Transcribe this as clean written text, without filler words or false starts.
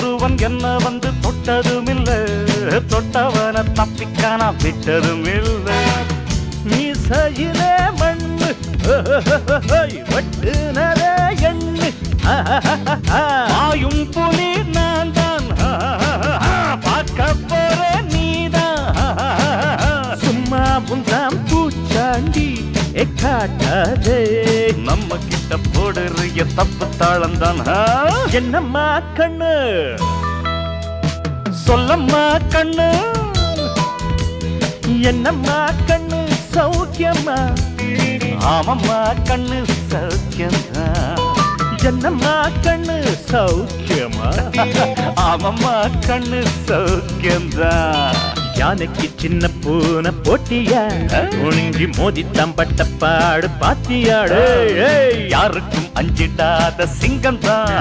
ஒருவன் என்ன வந்து தொட்டதும் இல்ல, தொட்டவன தப்பிக்கான விட்டதும் இல்ல. மீசையிலே மண்ணு வெட்டுனரே எண்ணு, ஆயும் புலி நான் தான், பார்க்க போற நீதான். சும்மா புந்தாம் பூச்சாண்டி காட்டாதே, நம்ம கிட்ட போடுறிய தப்பு தாளந்தான். என்னம்மா கண்ணு சொல்லம்மா கண்ணு, என்னம்மா கண்ணு சௌக்கியம்மா? ஆமம்மா கண்ணு சௌக்கியம்மா. என்னம்மா கண்ணு சௌக்கியமா? ஆமம்மா கண்ணு சௌக்கியம்தான். யானைக்கு சின்ன பூனை போட்டியா, ஒழுங்கி மோதி தம்பட்ட பாடு பாத்தியாடு. யாருக்கும் அஞ்சிடாத சிங்கம் தான்.